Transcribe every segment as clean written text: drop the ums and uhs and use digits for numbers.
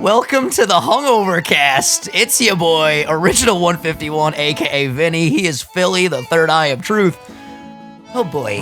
Welcome to the Hungover Cast. It's your boy, Original 151, aka Vinny. He is Philly, the third eye of truth. Oh boy.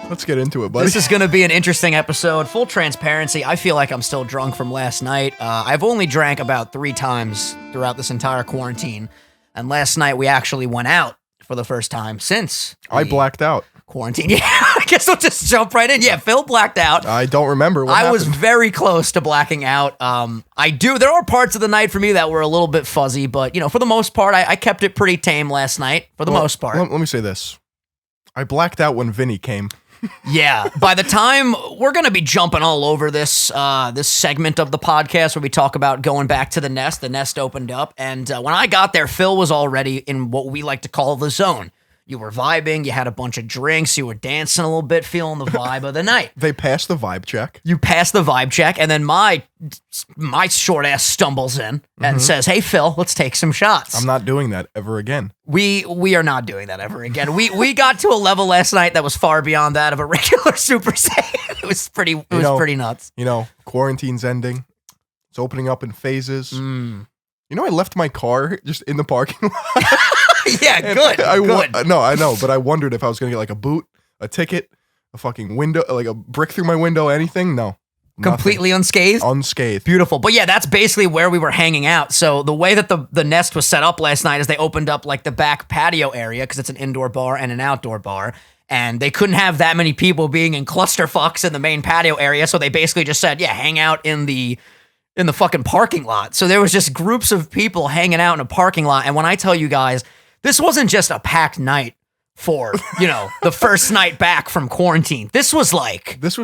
Let's get into it, buddy. This is going to be an interesting episode. Full transparency, I feel like I'm still drunk from last night. I've only drank about 3 times throughout this entire quarantine. And last night we actually went out for the first time since I blacked out. Quarantine. Yeah, I guess we'll just jump right in. Yeah, Phil blacked out. I don't remember what happened. Was very close to blacking out. There are parts of the night for me that were a little bit fuzzy, but, for the most part, I kept it pretty tame last night, for the most part. Let me say this. I blacked out when Vinny came. Yeah, by the time we're going to be jumping all over this this segment of the podcast where we talk about going back to the nest opened up, and when I got there, Phil was already in what we like to call the zone. You were vibing, you had a bunch of drinks, you were dancing a little bit, feeling the vibe of the night. They passed the vibe check. You passed the vibe check, and then my short ass stumbles in and says, "Hey Phil, let's take some shots." I'm not doing that ever again. We are not doing that ever again. We got to a level last night that was far beyond that of a regular Super Saiyan. It was pretty nuts. Quarantine's ending. It's opening up in phases. I left my car just in the parking lot. Yeah, good. No, I know, but I wondered if I was going to get like a boot, a ticket, a fucking window, like a brick through my window, anything. No. Completely unscathed? Unscathed. Beautiful. But yeah, that's basically where we were hanging out. So the way that the nest was set up last night is they opened up like the back patio area because it's an indoor bar and an outdoor bar. And they couldn't have that many people being in clusterfucks in the main patio area. So they basically just said, yeah, hang out in the fucking parking lot. So there was just groups of people hanging out in a parking lot. And when I tell you guys, this wasn't just a packed night for, the first night back from quarantine. This was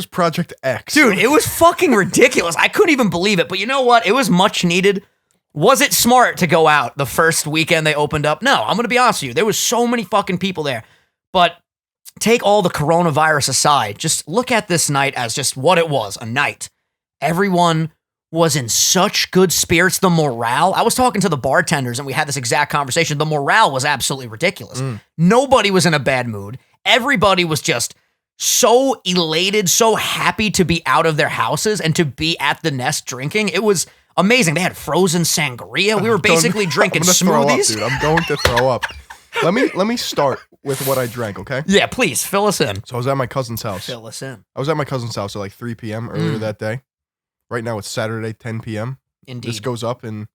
Project X. Dude, it was fucking ridiculous. I couldn't even believe it. But you know what? It was much needed. Was it smart to go out the first weekend they opened up? No, I'm going to be honest with you. There was so many fucking people there. But take all the coronavirus aside. Just look at this night as just what it was, a night. Everyone was in such good spirits. The morale, I was talking to the bartenders and we had this exact conversation. The morale was absolutely ridiculous. Nobody was in a bad mood. Everybody was just so elated, so happy to be out of their houses and to be at the nest drinking. It was amazing. They had frozen sangria. We were basically drinking smoothies. Throw up, dude. I'm going to throw up. Let me start with what I drank, okay? Yeah, please, fill us in. So I was at my cousin's house. Fill us in. I was at my cousin's house at like 3 p.m. earlier that day. Right now it's Saturday, 10 p.m. Indeed. This goes up in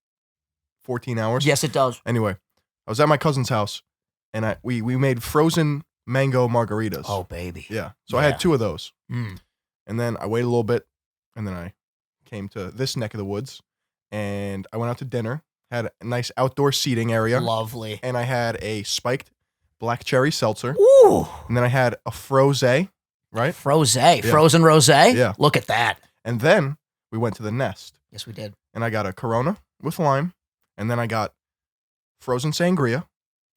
14 hours. Yes, it does. Anyway, I was at my cousin's house, and we made frozen mango margaritas. Oh, baby. Yeah. So I had 2 of those. And then I waited a little bit, and then I came to this neck of the woods, and I went out to dinner, had a nice outdoor seating area. Lovely. And I had a spiked black cherry seltzer. Ooh. And then I had a frosé, right? Frosé. Yeah. Frozen rosé? Yeah. Look at that. And then we went to the nest. Yes, we did. And I got a Corona with lime. And then I got frozen sangria.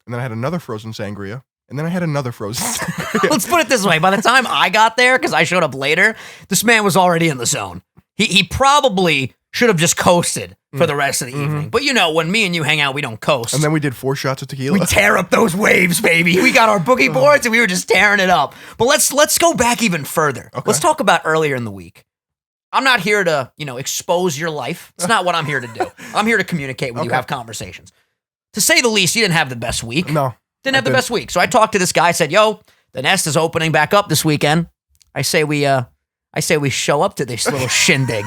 And then I had another frozen sangria. And then I had another frozen sangria. Let's put it this way. By the time I got there, because I showed up later, this man was already in the zone. He probably should have just coasted for the rest of the evening. But when me and you hang out, we don't coast. And then we did 4 shots of tequila. We tear up those waves, baby. We got our boogie boards and we were just tearing it up. But let's go back even further. Okay. Let's talk about earlier in the week. I'm not here to, expose your life. It's not what I'm here to do. I'm here to communicate with you, have conversations. To say the least, you didn't have the best week. No. Didn't have the best week. So I talked to this guy, I said, yo, the nest is opening back up this weekend. I say we show up to this little shindig,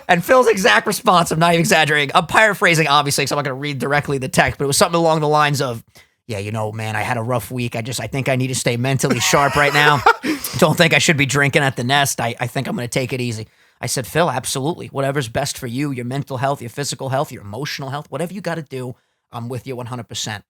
And Phil's exact response, I'm not even exaggerating. I'm paraphrasing, obviously, because I'm not going to read directly the text, but it was something along the lines of, yeah, man, I had a rough week. I think I need to stay mentally sharp right now. Don't think I should be drinking at the nest. I think I'm going to take it easy. I said, Phil, absolutely. Whatever's best for you, your mental health, your physical health, your emotional health, whatever you got to do, I'm with you 100%.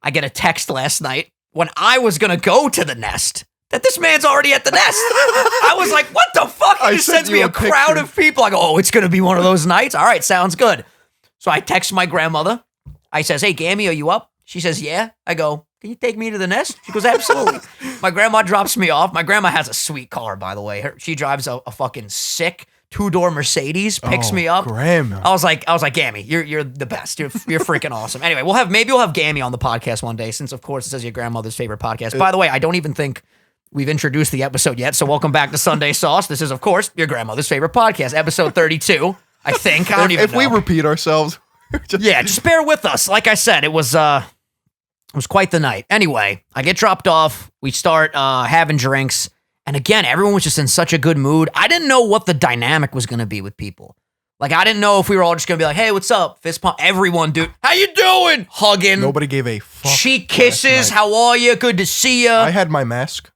I get a text last night when I was going to go to the nest that this man's already at the nest. I was like, what the fuck? He just sends me a crowd of people. I go, oh, it's going to be one of those nights? All right, sounds good. So I text my grandmother. I says, hey, Gammy, are you up? She says, yeah. I go, can you take me to the nest? She goes, absolutely. My grandma drops me off. My grandma has a sweet car, by the way. She drives a fucking sick 2-door Mercedes, picks me up. Grandma. I was like, Gammy, you're the best. You're freaking awesome. Anyway, maybe we'll have Gammy on the podcast one day, since of course it says your grandmother's favorite podcast. By the way, I don't even think we've introduced the episode yet, so welcome back to Sunday Sauce. This is, of course, your grandmother's favorite podcast, episode 32. I think. I don't even If know. we repeat ourselves, just bear with us. Like I said, it was quite the night. Anyway, I get dropped off. We start having drinks. And again, everyone was just in such a good mood. I didn't know what the dynamic was going to be with people. Like, I didn't know if we were all just going to be like, hey, what's up? Fist pump. Everyone, dude. How you doing? Hugging. Nobody gave a fuck. Cheek kisses. How are you? Good to see you. I had my mask.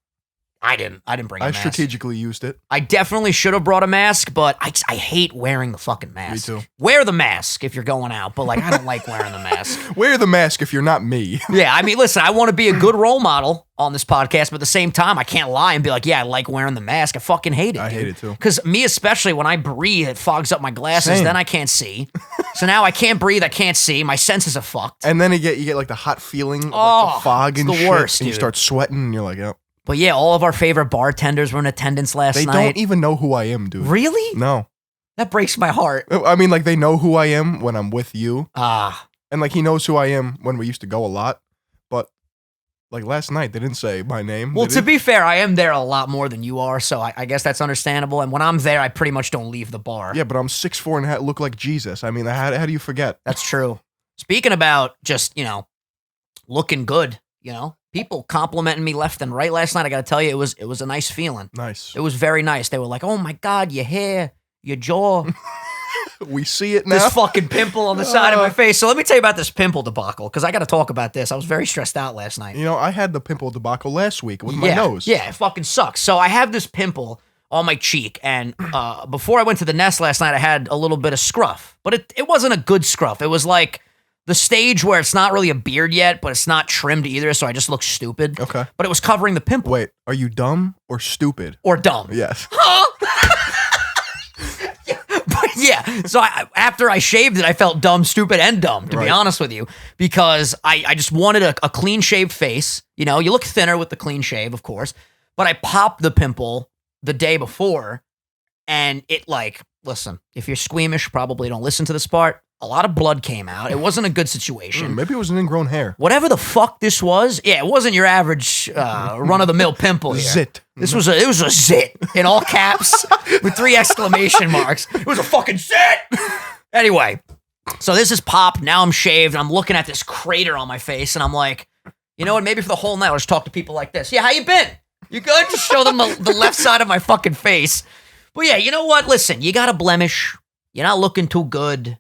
I didn't bring a mask. I strategically used it. I definitely should have brought a mask, but I hate wearing the fucking mask. Me too. Wear the mask if you're going out, but like I don't like wearing the mask. Wear the mask if you're not me. Yeah, I mean, listen, I want to be a good role model on this podcast, but at the same time, I can't lie and be like, yeah, I like wearing the mask. I fucking hate it. I hate it too. Because me especially, when I breathe, it fogs up my glasses. Same. Then I can't see. So now I can't breathe. I can't see. My senses are fucked. And then you get like the hot feeling of like, Oh, the fog and it's the shit, worst, and you dude. start sweating, and you're like, yep. But yeah, all of our favorite bartenders were in attendance last They night. don't even know who I am, dude. Really? No. That breaks my heart. I mean, like, they know who I am when I'm with you. Ah. And, like, he knows who I am when we used to go a lot. But, like, last night, they didn't say my name. Well, did to he? be fair, I am there a lot more than you are, so I guess that's understandable. And when I'm there, I pretty much don't leave the bar. Yeah, but I'm 6'4" and look like Jesus. I mean, how do you forget? That's true. Speaking about just, looking good, people complimenting me left and right last night. I got to tell you, it was a nice feeling. Nice. It was very nice. They were like, oh my God, your hair, your jaw, We see it now. this fucking pimple on the side of my face. So let me tell you about this pimple debacle, because I got to talk about this. I was very stressed out last night. You know, I had the pimple debacle last week with my nose. Yeah, it fucking sucks. So I have this pimple on my cheek, and before I went to the nest last night, I had a little bit of scruff, but it wasn't a good scruff. It was like the stage where it's not really a beard yet, but it's not trimmed either, so I just look stupid. Okay. But it was covering the pimple. Wait, are you dumb or stupid? Or dumb. Yes. But yeah, so after I shaved it, I felt dumb, stupid, and dumb, to be Right. honest with you, because I just wanted a clean-shaved face. You look thinner with the clean shave, of course, but I popped the pimple the day before, and it listen, if you're squeamish, probably don't listen to this part. A lot of blood came out. It wasn't a good situation. Maybe it was an ingrown hair. Whatever the fuck this was, it wasn't your average run-of-the-mill pimple here. Zit. It was a zit in all caps with 3 exclamation marks. It was a fucking zit. Anyway, so this is popped. Now I'm shaved. I'm looking at this crater on my face, and I'm like, you know what? Maybe for the whole night, I'll just talk to people like this. Yeah, how you been? You good? Just show them the left side of my fucking face. But yeah, you know what? Listen, you got a blemish. You're not looking too good.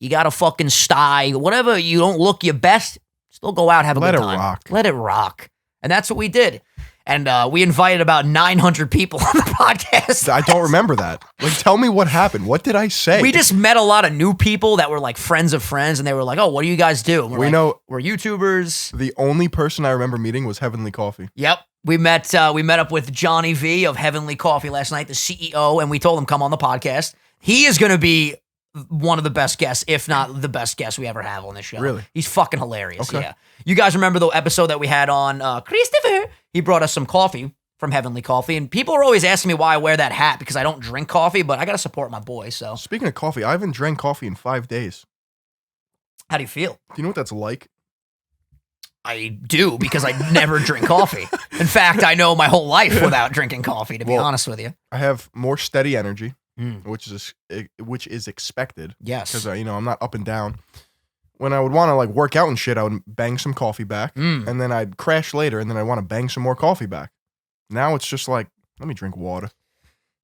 You got a fucking sty. Whatever, you don't look your best, still go out, have a Let good it time. rock. Let it rock. And that's what we did. And we invited about 900 people on the podcast. I don't remember that. Like, tell me what happened. What did I say? We just met a lot of new people that were like friends of friends, and they were like, oh, what do you guys do? And we're like, we're YouTubers. The only person I remember meeting was Heavenly Coffee. Yep. We met up with Johnny V of Heavenly Coffee last night, the CEO, and we told him come on the podcast. He is going to be one of the best guests, if not the best guest we ever have on this show. Really? He's fucking hilarious. Okay. Yeah. You guys remember the episode that we had on Christopher? He brought us some coffee from Heavenly Coffee, and people are always asking me why I wear that hat, because I don't drink coffee, but I got to support my boy, so. Speaking of coffee, I haven't drank coffee in 5 days. How do you feel? Do you know what that's like? I do, because I never drink coffee. In fact, I know my whole life without drinking coffee, to be honest with you. I have more steady energy, Mm. which is expected. Yes. Because I'm not up and down. When I would want to like work out and shit, I would bang some coffee back, and then I'd crash later, and then I want to bang some more coffee back. Now it's just like, let me drink water.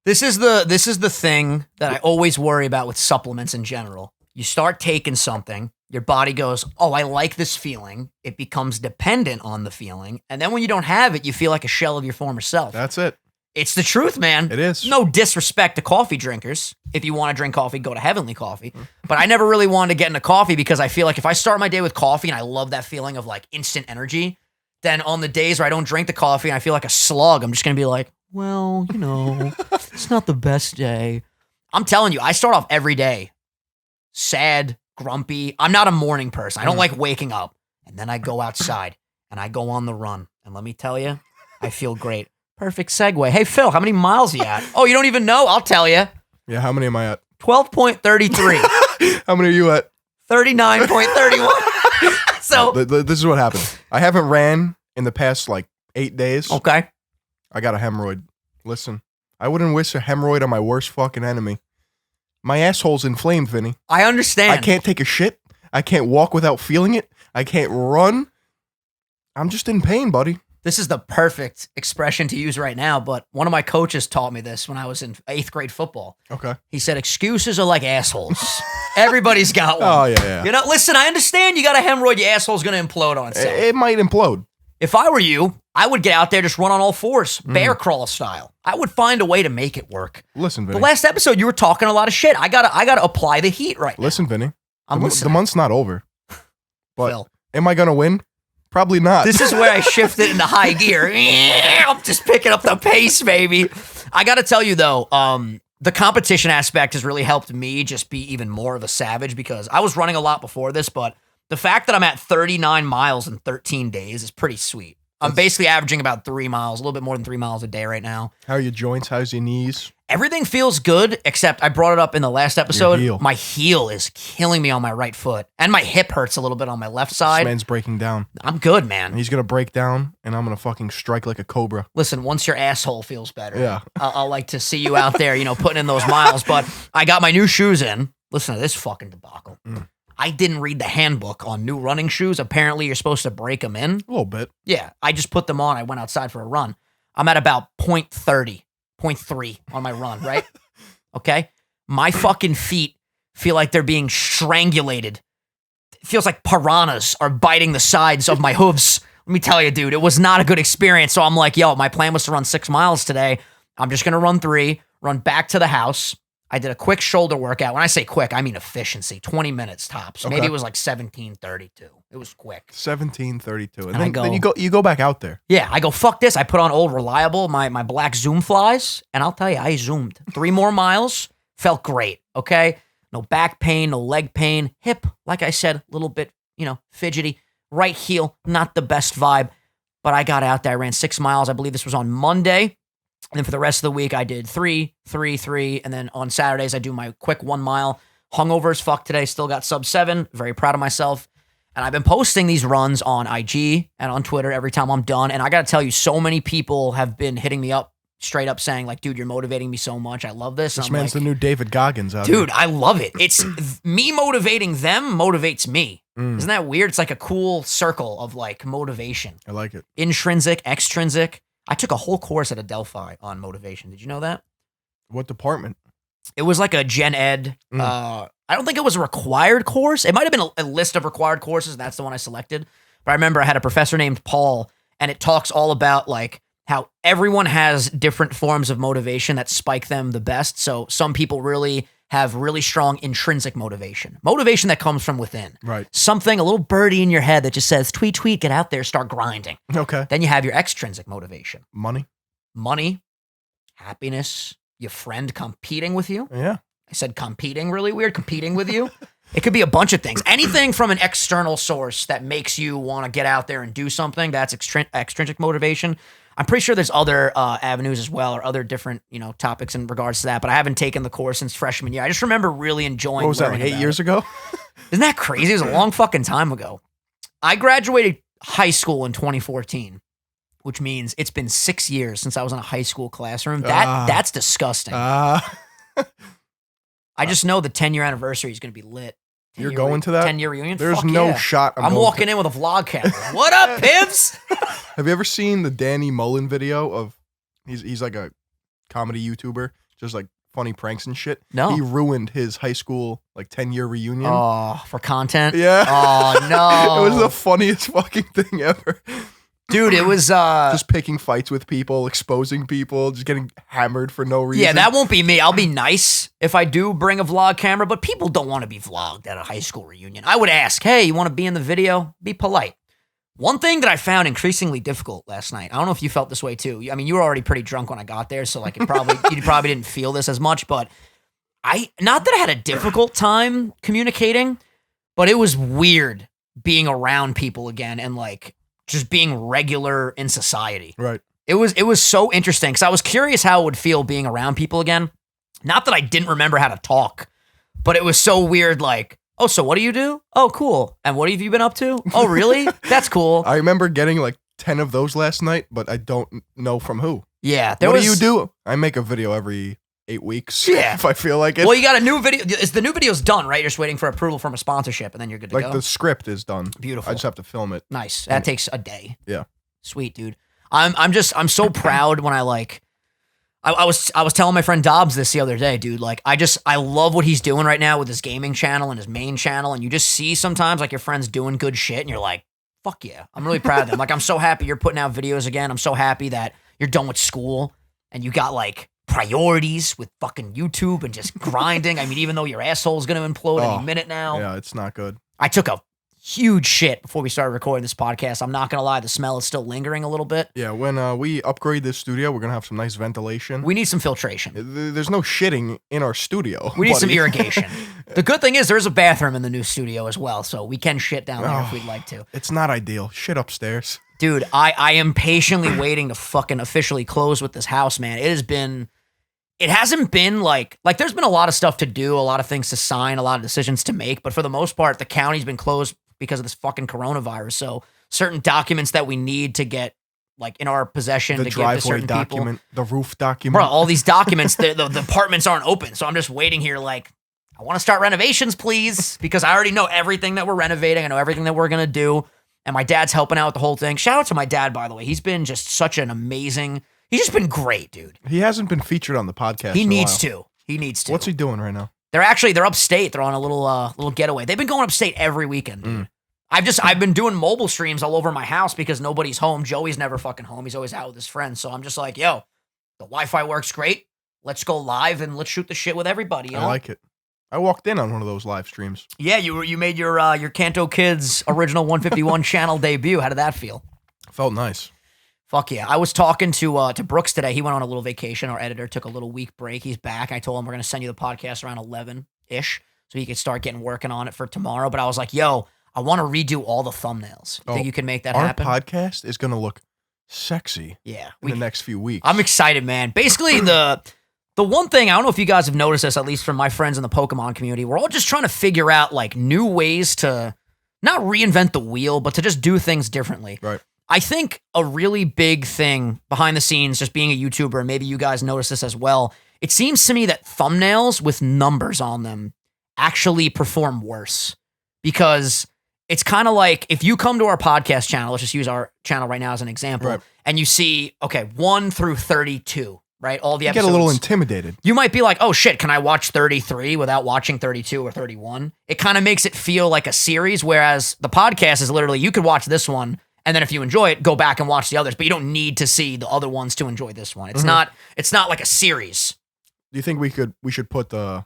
This is the thing that I always worry about with supplements in general. You start taking something, your body goes, oh, I like this feeling. It becomes dependent on the feeling. And then when you don't have it, you feel like a shell of your former self. That's it. It's the truth, man. It is. No disrespect to coffee drinkers. If you want to drink coffee, go to Heavenly Coffee. But I never really wanted to get into coffee, because I feel like if I start my day with coffee and I love that feeling of like instant energy, then on the days where I don't drink the coffee and I feel like a slug, I'm just going to be like, well, it's not the best day. I'm telling you, I start off every day sad, grumpy. I'm not a morning person. I don't like waking up. And then I go outside and I go on the run. And let me tell you, I feel great. Perfect segue. Hey, Phil, how many miles are you at? Oh, you don't even know? I'll tell you. Yeah, how many am I at? 12.33. How many are you at? 39.31. So, This is what happened. I haven't ran in the past like 8 days. okay. I got a hemorrhoid. Listen, I wouldn't wish a hemorrhoid on my worst fucking enemy. My asshole's inflamed, Vinny. I understand. I can't take a shit. I can't walk without feeling it. I can't run. I'm just in pain, buddy. This is the perfect expression to use right now, but one of my coaches taught me this when I was in 8th grade football. Okay. He said, excuses are like assholes. Everybody's got one. Oh, yeah. You know, listen, I understand you got a hemorrhoid, your asshole's going to implode on itself. It might implode. If I were you, I would get out there, just run on all fours, bear crawl style. I would find a way to make it work. Listen, Vinny. The last episode, you were talking a lot of shit. I gotta apply the heat right now. Listen, Vinny. I'm the listening. month's not over. But Phil. am I going to win? Probably not. This is where I shifted into high gear. I'm just picking up the pace, baby. I got to tell you, though, the competition aspect has really helped me just be even more of a savage because I was running a lot before this, but the fact that I'm at 39 miles in 13 days is pretty sweet. I'm basically averaging about 3 miles, a little bit more than 3 miles a day right now. How are your joints? How's your knees? Everything feels good, except I brought it up in the last episode. Your heel. My heel is killing me on my right foot, and my hip hurts a little bit on my left This side. man's breaking down. I'm good, And man. he's going to break down, and I'm going to fucking strike like a cobra. Listen, once your asshole feels better, Yeah. I'll like to see you out there, putting in those miles. But I got my new shoes in. Listen to this fucking debacle. I didn't read the handbook on new running shoes. Apparently, you're supposed to break them in. A little bit. Yeah, I just put them on. I went outside for a run. I'm at about 0.30, 0.3 on my run, right? Okay? My fucking feet feel like they're being strangulated. It feels like piranhas are biting the sides of my hooves. Let me tell you, dude, it was not a good experience. So I'm like, yo, my plan was to run 6 miles today. I'm just going to run 3, run back to the house. I did a quick shoulder workout. When I say quick, I mean efficiency. 20 minutes tops. Okay. Maybe it was like 17:32. It was quick. 17:32. And I then, go- then you go back out there. Yeah, I go, fuck this. I put on old Reliable, my black Zoom flies, and I'll tell you, I zoomed. 3 more miles, felt great, okay? No back pain, no leg pain. Hip, like I said, a little bit, fidgety. Right heel, not the best vibe. But I got out there, I ran 6 miles. I believe this was on Monday. And then for the rest of the week, I did 3, 3, 3. And then on Saturdays, I do my quick 1 mile. Hungover as fuck today, still got sub 7. Very proud of myself. And I've been posting these runs on IG and on Twitter every time I'm done. And I got to tell you, so many people have been hitting me up straight up saying like, dude, you're motivating me so much. I love this. This I'm man's like, the new David Goggins out dude, there. I love it. It's me motivating them motivates me. Isn't that weird? It's like a cool circle of like motivation. I like it. Intrinsic, extrinsic. I took a whole course at Adelphi on motivation. Did you know that? What department? It was like a gen ed. I don't think it was a required course. It might have been a list of required courses. And that's the one I selected. But I remember I had a professor named Paul, and it talks all about like how everyone has different forms of motivation that spike them the best. So some people really have really strong intrinsic motivation that comes from within. Right. Something, a little birdie in your head that just says, tweet, tweet, get out there, start grinding. Okay. Then you have your extrinsic motivation. Money. Happiness, your friend competing with you. Yeah. I said competing, really weird, competing with you. It could be a bunch of things. Anything from an external source that makes you want to get out there and do something, that's extrinsic motivation. I'm pretty sure there's other avenues as well, or other different, topics in regards to that, but I haven't taken the course since freshman year. I just remember really enjoying What was that, like learning 8 about years it. ago? Isn't that crazy? It was a long fucking time ago. I graduated high school in 2014, which means it's been 6 years since I was in a high school classroom. That's disgusting. I just know the 10-year anniversary is going to be lit. You're going to that? 10-year reunion? There's Fuck no yeah. shot. I'm walking in with a vlog camera. What up, Pibs? Have you ever seen the Danny Mullen video of he's like a comedy YouTuber, just like funny pranks and shit? No. He ruined his high school like 10-year reunion. Oh, for content? Yeah. Oh, no. It was the funniest fucking thing ever. Dude, it was... just picking fights with people, exposing people, just getting hammered for no reason. Yeah, that won't be me. I'll be nice if I do bring a vlog camera, but people don't want to be vlogged at a high school reunion. I would ask, hey, you want to be in the video? Be polite. One thing that I found increasingly difficult last night, I don't know if you felt this way too. I mean, you were already pretty drunk when I got there, so like you probably didn't feel this as much, but not that I had a difficult time communicating, but it was weird being around people again and like just being regular in society. Right. It was so interesting because I was curious how it would feel being around people again. Not that I didn't remember how to talk, but it was so weird like, oh, so what do you do? Oh, cool. And what have you been up to? Oh, really? That's cool. I remember getting like 10 of those last night, but I don't know from who. Yeah. What do you do? I make a video every 8 weeks. Yeah. If I feel like it. Well, you got a new video. The new video's done, right? You're just waiting for approval from a sponsorship, and then you're good to like go. the script is done. Beautiful. I just have to film it. Nice. That takes a day. Yeah. Sweet, dude. I'm so proud when I was telling my friend Dobbs this the other day, dude. Like, I love what he's doing right now with his gaming channel and his main channel. And you just see sometimes like your friends doing good shit and you're like, fuck yeah. I'm really proud of them. Like, I'm so happy you're putting out videos again. I'm so happy that you're done with school and you got like priorities with fucking YouTube and just grinding. I mean, even though your asshole's going to implode any minute now. Yeah, it's not good. I took a huge shit before we started recording this podcast. I'm not going to lie. The smell is still lingering a little bit. Yeah, when we upgrade this studio, we're going to have some nice ventilation. We need some filtration. There's no shitting in our studio. We need some irrigation. The good thing is there's a bathroom in the new studio as well, so we can shit down there if we'd like to. It's not ideal. Shit upstairs. Dude, I am patiently waiting to fucking officially close with this house, man. It hasn't been like there's been a lot of stuff to do, a lot of things to sign, a lot of decisions to make, but for the most part, the county's been closed because of this fucking coronavirus. So certain documents that we need to get like in our possession to give to certain document, people. the roof document. Bro, all these documents, the apartments aren't open. So I'm just waiting here like, I want to start renovations, please, because I already know everything that we're renovating. I know everything that we're going to do. And my dad's helping out with the whole thing. Shout out to my dad, by the way. He's been just such an amazing, he's just been great, dude. He hasn't been featured on the podcast He in a needs while. to. He needs to. What's he doing right now? They're upstate. They're on a little getaway. They've been going upstate every weekend, dude. I've been doing mobile streams all over my house because nobody's home. Joey's never fucking home. He's always out with his friends. So I'm just like, yo, the Wi-Fi works great. Let's go live and let's shoot the shit with everybody. You know? I like it. I walked in on one of those live streams. Yeah, you made your Canto Kids original 151 channel debut. How did that feel? Felt nice. Fuck yeah. I was talking to Brooks today. He went on a little vacation. Our editor took a little week break. He's back. I told him we're going to send you the podcast around 11-ish so he could start getting working on it for tomorrow. But I was like, yo, I want to redo all the thumbnails. You think you can make that happen? Our podcast is going to look sexy in the next few weeks. I'm excited, man. Basically, the one thing, I don't know if you guys have noticed this, at least from my friends in the Pokemon community, we're all just trying to figure out like new ways to not reinvent the wheel, but to just do things differently. Right. I think a really big thing behind the scenes, just being a YouTuber, and maybe you guys notice this as well, it seems to me that thumbnails with numbers on them actually perform worse because it's kind of like if you come to our podcast channel, let's just use our channel right now as an example, and you see, okay, 1 through 32, right? All the episodes. You get a little intimidated. You might be like, oh shit, can I watch 33 without watching 32 or 31? It kind of makes it feel like a series, whereas the podcast is literally, you could watch this one, and then if you enjoy it, go back and watch the others, but you don't need to see the other ones to enjoy this one. It's not like a series. Do you think we should put the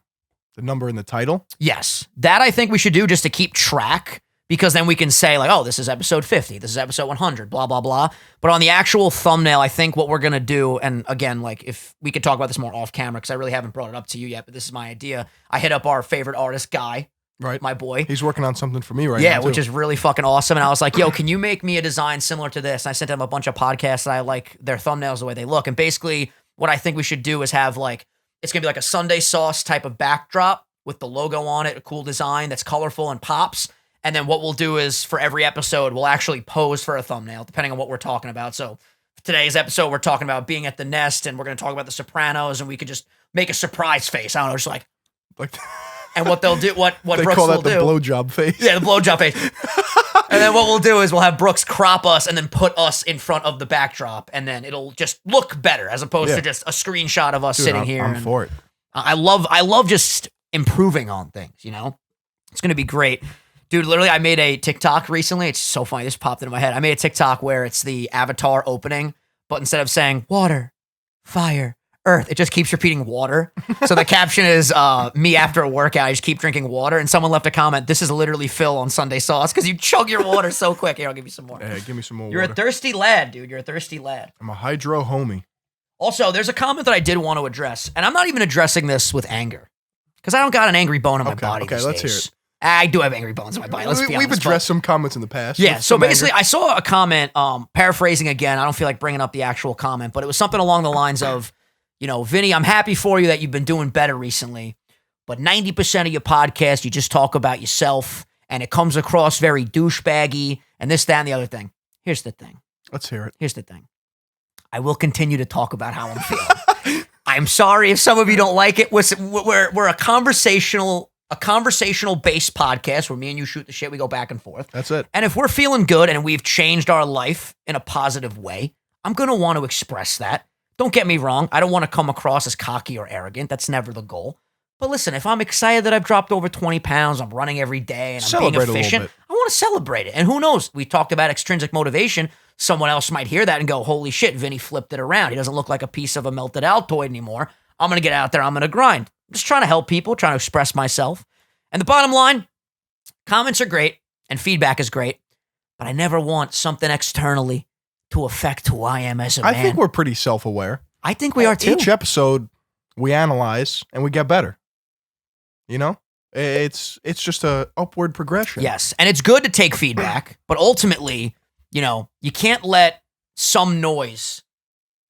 number in the title? Yes. That I think we should do just to keep track, because then we can say like, oh, this is episode 50, this is episode 100, blah, blah, blah. But on the actual thumbnail, I think what we're going to do, and again, like if we could talk about this more off camera, because I really haven't brought it up to you yet, but this is my idea. I hit up our favorite artist, Guy, right? My boy. He's working on something for me right now. Yeah, which is really fucking awesome. And I was like, yo, can you make me a design similar to this? And I sent him a bunch of podcasts that I like their thumbnails the way they look. And basically what I think we should do is have like, it's going to be like a Sunday sauce type of backdrop with the logo on it, a cool design that's colorful and pops. And then what we'll do is for every episode, we'll actually pose for a thumbnail, depending on what we're talking about. So for today's episode, we're talking about being at the nest, and we're going to talk about the Sopranos, and we could just make a surprise face. I don't know, just like and what they'll do, what they Brooks call that will the do. blowjob face. Yeah, the blowjob face. And then what we'll do is we'll have Brooks crop us and then put us in front of the backdrop, and then it'll just look better as opposed to just a screenshot of us sitting here. I'm for it. I love just improving on things, you know? It's going to be great. Dude, literally, I made a TikTok recently. It's so funny. This popped into my head. I made a TikTok where it's the Avatar opening, but instead of saying water, fire, earth, it just keeps repeating water. So the caption is me after a workout. I just keep drinking water. And someone left a comment, this is literally Phil on Sunday Sauce because you chug your water so quick. Here, I'll give you some more. Hey, give me some more You're water. a thirsty lad, dude. You're a thirsty lad. I'm a hydro homie. Also, there's a comment that I did want to address, and I'm not even addressing this with anger because I don't got an angry bone in my body these let's days. hear it. I do have angry bones in my body. Let's be honest. We've addressed some comments in the past. Yeah, so basically, anger. I saw a comment, paraphrasing again. I don't feel like bringing up the actual comment, but it was something along the lines of, you know, Vinny, I'm happy for you that you've been doing better recently, but 90% of your podcast, you just talk about yourself, and it comes across very douchebaggy, and this, that, and the other thing. Here's the thing. Let's hear it. Here's the thing. I will continue to talk about how I'm feeling. I'm sorry if some of you don't like it. We're a conversational based podcast where me and you shoot the shit. We go back and forth. That's it. And if we're feeling good and we've changed our life in a positive way, I'm going to want to express that. Don't get me wrong. I don't want to come across as cocky or arrogant. That's never the goal. But listen, if I'm excited that I've dropped over 20 pounds, I'm running every day, and I'm being efficient, I want to celebrate it. And who knows? We talked about extrinsic motivation. Someone else might hear that and go, holy shit, Vinny flipped it around. He doesn't look like a piece of a melted Altoid anymore. I'm going to get out there. I'm going to grind. I'm just trying to help people, trying to express myself. And the bottom line, comments are great and feedback is great, but I never want something externally to affect who I am as a man. I think we're pretty self-aware. I think we are too. Each episode, we analyze and we get better. You know, it's just a upward progression. Yes, and it's good to take feedback, but ultimately, you know, you can't let some noise.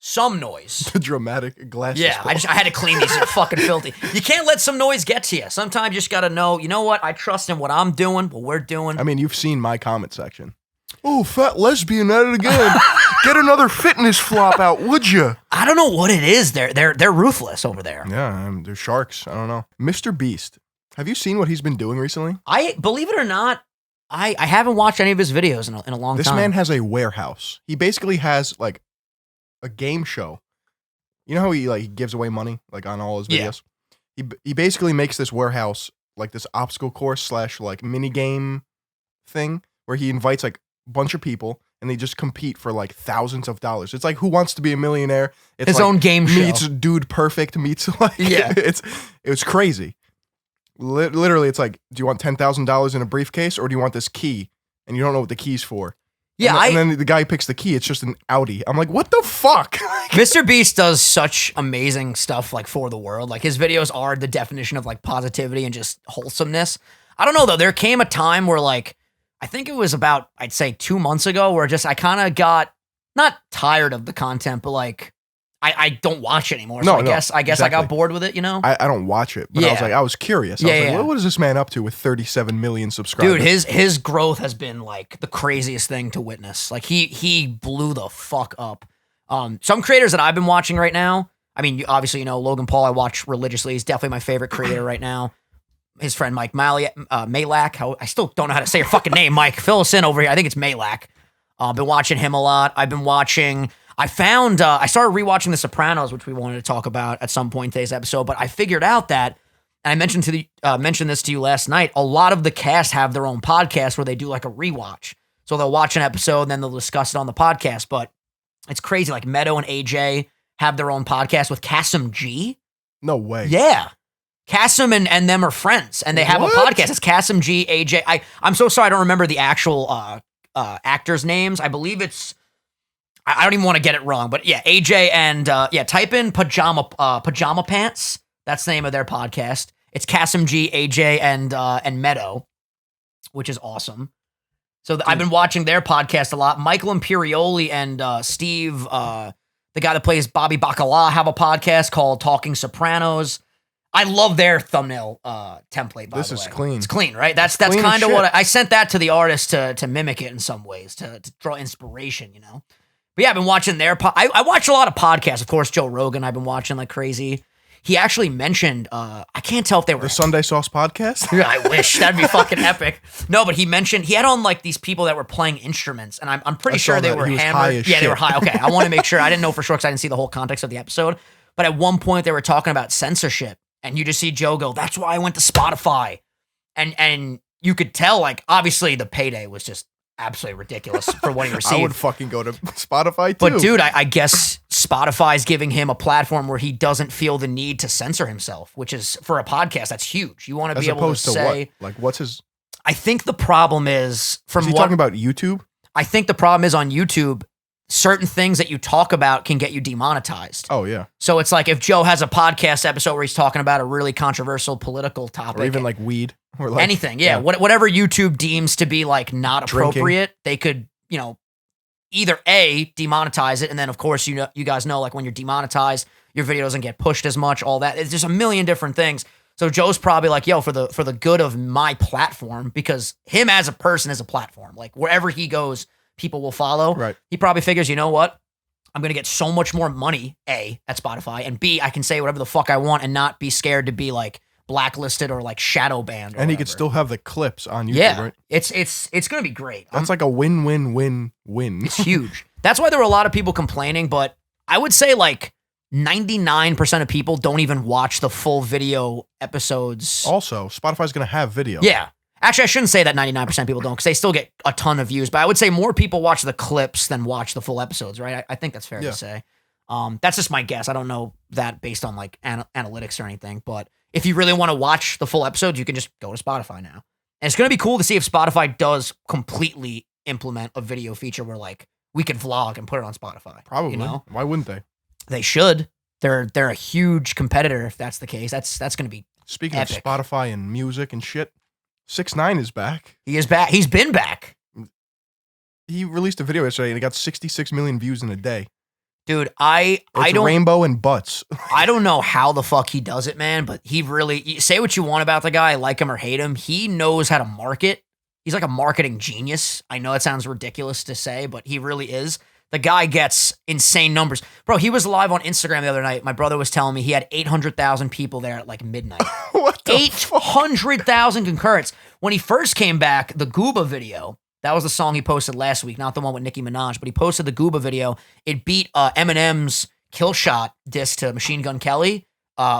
The dramatic glasses. Yeah, I had to clean these. They're fucking filthy. You can't let some noise get to you. Sometimes you just got to know, you know what? I trust in what I'm doing, what we're doing. I mean, you've seen my comment section. Oh, fat lesbian at it again. Get another fitness flop out, would you? I don't know what it is. They're ruthless over there. Yeah, they're sharks. I don't know. Mr. Beast. Have you seen what he's been doing recently? I believe it or not, I haven't watched any of his videos in a long time. This man has a warehouse. He basically has like a game show. You know how he gives away money like on all his videos? Yeah. He basically makes this warehouse like this obstacle course / like mini game thing where he invites like a bunch of people and they just compete for like thousands of dollars. It's like Who Wants to Be a Millionaire? It's his like own game show. Meets Dude Perfect meets like it's crazy. Literally, it's like, do you want $10,000 in a briefcase or do you want this key? And you don't know what the key's for. Yeah, and then the guy picks the key. It's just an Audi. I'm like, what the fuck? Mr. Beast does such amazing stuff like for the world. Like his videos are the definition of like positivity and just wholesomeness. I don't know though. There came a time where like, I think it was about, I'd say 2 months ago where just I kind of got not tired of the content, but like I don't watch it anymore. So I guess exactly. I got bored with it, you know? I don't watch it, but I was curious. I was like, what is this man up to with 37 million subscribers? Dude, his growth has been like the craziest thing to witness. Like he blew the fuck up. Some creators that I've been watching right now, I mean, obviously, you know, Logan Paul I watch religiously. He's definitely my favorite creator right now. His friend Mike Malak. I still don't know how to say your fucking name, Mike. Fill us in over here. I think it's Malak. Been watching him a lot. I've been watching... I started rewatching The Sopranos, which we wanted to talk about at some point in today's episode, but I figured out that, and I mentioned this to you last night, a lot of the cast have their own podcast where they do like a rewatch. So they'll watch an episode and then they'll discuss it on the podcast, but it's crazy. Like Meadow and AJ have their own podcast with Kasim G. No way. Yeah. Kasim and them are friends, and they have a podcast. It's Kasim G, AJ. I'm so sorry I don't remember the actual actors' names. I believe it's... I don't even want to get it wrong, but yeah, AJ and type in pajama pants. That's the name of their podcast. It's Kasim G, AJ, and Meadow, which is awesome. So I've been watching their podcast a lot. Michael Imperioli and Steve, the guy that plays Bobby Bacala, have a podcast called Talking Sopranos. I love their thumbnail template. By the way, this is clean. It's clean, right? That's kind of what I sent that to the artist to mimic it in some ways to draw inspiration, you know. But yeah, I've been watching their I watch a lot of podcasts. Of course, Joe Rogan, I've been watching like crazy. He actually mentioned, I can't tell if they were... The Sunday Sauce Podcast? Yeah, I wish. That'd be fucking epic. No, but he mentioned, he had on like these people that were playing instruments, and I'm pretty sure they were hammered. Yeah, they were high. Okay, I want to make sure. I didn't know for sure because I didn't see the whole context of the episode. But at one point, they were talking about censorship, and you just see Joe go, that's why I went to Spotify. And you could tell, like, obviously the payday was just absolutely ridiculous for what he received. I would fucking go to Spotify too. But dude, I guess Spotify's giving him a platform where he doesn't feel the need to censor himself, which is, for a podcast, that's huge. You want to be able to say... What? Like, what's his... I think the problem is... Is he talking about YouTube? I think the problem is on YouTube, certain things that you talk about can get you demonetized. Oh, yeah. So it's like if Joe has a podcast episode where he's talking about a really controversial political topic. Or even like weed. Or like, anything, yeah. Whatever YouTube deems to be like not appropriate, they could, you know, either A, demonetize it, and then of course you guys know like when you're demonetized, your video doesn't get pushed as much, all that. It's just a million different things. So Joe's probably like, yo, for the good of my platform, because him as a person is a platform. Like wherever he goes, people will follow. Right. He probably figures, you know what? I'm going to get so much more money, A, at Spotify, and B, I can say whatever the fuck I want and not be scared to be like blacklisted or like shadow banned. And he could still have the clips on YouTube, yeah, right? it's going to be great. That's like a win-win-win-win. It's huge. That's why there were a lot of people complaining, but I would say like 99% of people don't even watch the full video episodes. Also, Spotify's going to have video. Yeah. Actually, I shouldn't say that 99% of people don't because they still get a ton of views, but I would say more people watch the clips than watch the full episodes, right? I think that's fair to say. That's just my guess. I don't know that based on like analytics or anything, but if you really want to watch the full episodes, you can just go to Spotify now. And it's going to be cool to see if Spotify does completely implement a video feature where like we can vlog and put it on Spotify. Probably. You know? Why wouldn't they? They should. They're a huge competitor if that's the case. That's going to be Speaking epic. of Spotify and music and shit, 6ix9ine is back. He is back. He's been back. He released a video yesterday and it got 66 million views in a day. Dude, I don't rainbow and butts. I don't know how the fuck he does it, man, but he really, say what you want about the guy, like him or hate him, he knows how to market. He's like a marketing genius. I know it sounds ridiculous to say, but he really is. The guy gets insane numbers. Bro, he was live on Instagram the other night. My brother was telling me he had 800,000 people there at like midnight. What the 800,000 concurrents. When he first came back, the Gooba video, that was the song he posted last week, not the one with Nicki Minaj, but he posted the Gooba video. It beat Eminem's Kill Shot diss to Machine Gun Kelly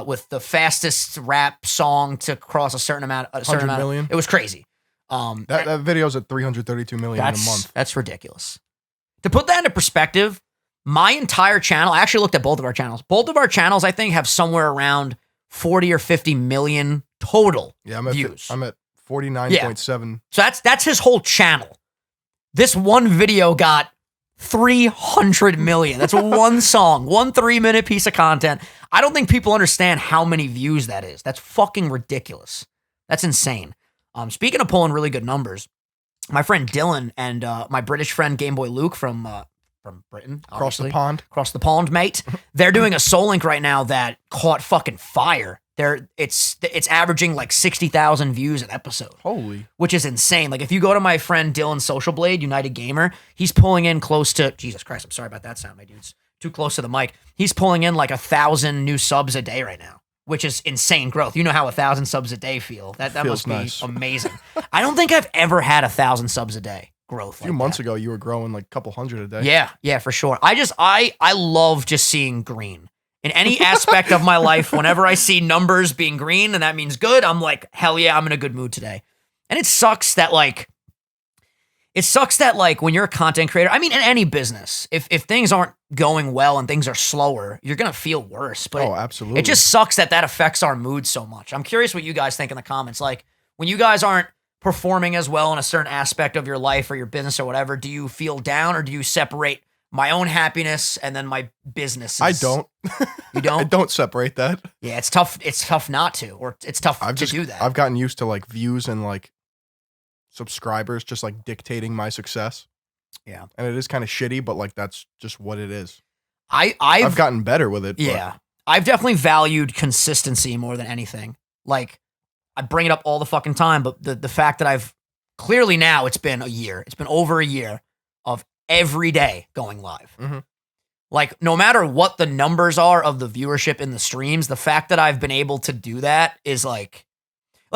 with the fastest rap song to cross a certain amount. 100 million? It was crazy. That video's at 332 million in a month. That's ridiculous. To put that into perspective, my entire channel, I actually looked at both of our channels. Both of our channels, I think, have somewhere around 40 or 50 million total views. I'm at 49.7. So that's his whole channel. This one video got 300 million. That's one song, 1 3-minute piece of content. I don't think people understand how many views that is. That's fucking ridiculous. That's insane. Speaking of pulling really good numbers, my friend Dylan and my British friend Game Boy Luke from Britain, Across the pond, mate. They're doing a Soul Link right now that caught fucking fire. It's averaging like 60,000 views an episode. Holy. Which is insane. Like if you go to my friend Dylan's Social Blade, United Gamer, he's pulling in close to, Jesus Christ, I'm sorry about that sound, my dudes. Too close to the mic. He's pulling in like 1,000 new subs a day right now, which is insane growth. You know how 1,000 subs a day feel. That must be nice. Amazing. I don't think I've ever had 1,000 subs a day growth. A few months ago, you were growing like a couple hundred a day. Yeah, for sure. I love just seeing green. In any aspect of my life, whenever I see numbers being green and that means good, I'm like, hell yeah, I'm in a good mood today. And it sucks that like when you're a content creator, I mean, in any business, if things aren't going well and things are slower, you're going to feel worse. But absolutely. It just sucks that affects our mood so much. I'm curious what you guys think in the comments. Like when you guys aren't performing as well in a certain aspect of your life or your business or whatever, do you feel down or do you separate my own happiness and then my business? I don't. You don't? I don't separate that. Yeah, it's tough. It's tough not to, or it's tough to do that. I've gotten used to like views and like subscribers just like dictating my success. Yeah. And it is kind of shitty, but like that's just what it is. I've gotten better with it. Yeah. I've definitely valued consistency more than anything. Like I bring it up all the fucking time, but the fact that I've clearly now it's been a year. It's been over a year of every day going live. Mm-hmm. Like no matter what the numbers are of the viewership in the streams, the fact that I've been able to do that is like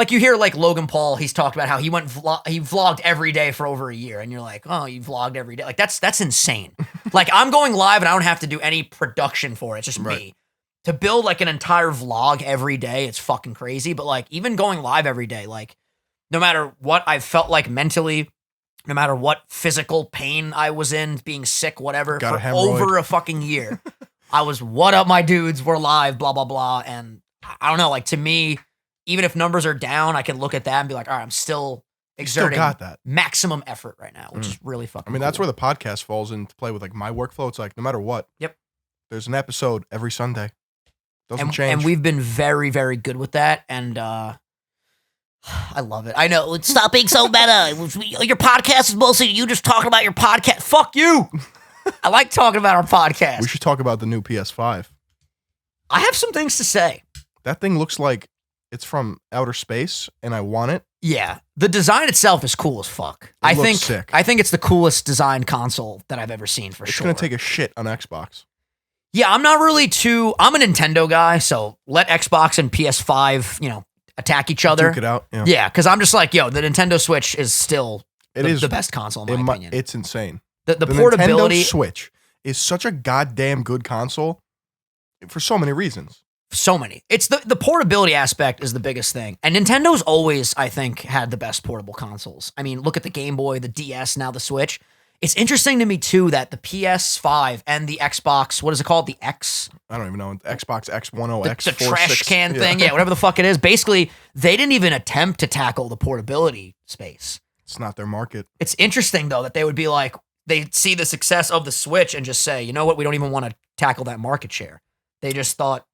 you hear like Logan Paul, he's talked about how he vlogged every day for over a year and you're like, oh, you vlogged every day. Like that's insane. Like I'm going live and I don't have to do any production for it. It's just me. To build like an entire vlog every day, it's fucking crazy. But like even going live every day, like no matter what I felt like mentally, no matter what physical pain I was in, being sick, whatever, for over a fucking year, I was, what up, my dudes? We're live, blah, blah, blah. And I don't know, like to me, even if numbers are down, I can look at that and be like, all right, I'm still exerting maximum effort right now, which is really fucking cool. That's where the podcast falls into play with like my workflow. It's like no matter what. Yep. There's an episode every Sunday. Doesn't change. And we've been very, very good with that. And I love it. I know. Stop being so meta. Your podcast is mostly you just talking about your podcast. Fuck you. I like talking about our podcast. We should talk about the new PS5. I have some things to say. That thing looks like it's from outer space, and I want it. Yeah, the design itself is cool as fuck. It looks sick. I think it's the coolest designed console that I've ever seen for sure. It's gonna take a shit on Xbox. Yeah, I'm not really I'm a Nintendo guy, so let Xbox and PS5, attack each other. Duke it out. Yeah, because I'm just like, the Nintendo Switch is still the best console in my opinion. It's insane. The portability. Nintendo Switch is such a goddamn good console for so many reasons. So many. It's the portability aspect is the biggest thing. And Nintendo's always, I think, had the best portable consoles. I mean, look at the Game Boy, the DS, now the Switch. It's interesting to me, too, that the PS5 and the Xbox, what is it called? The X? I don't even know. Xbox X10, X46. The trash can thing. Yeah, whatever the fuck it is. Basically, they didn't even attempt to tackle the portability space. It's not their market. It's interesting, though, that they would be like, they see the success of the Switch and just say, you know what? We don't even want to tackle that market share. They just thought,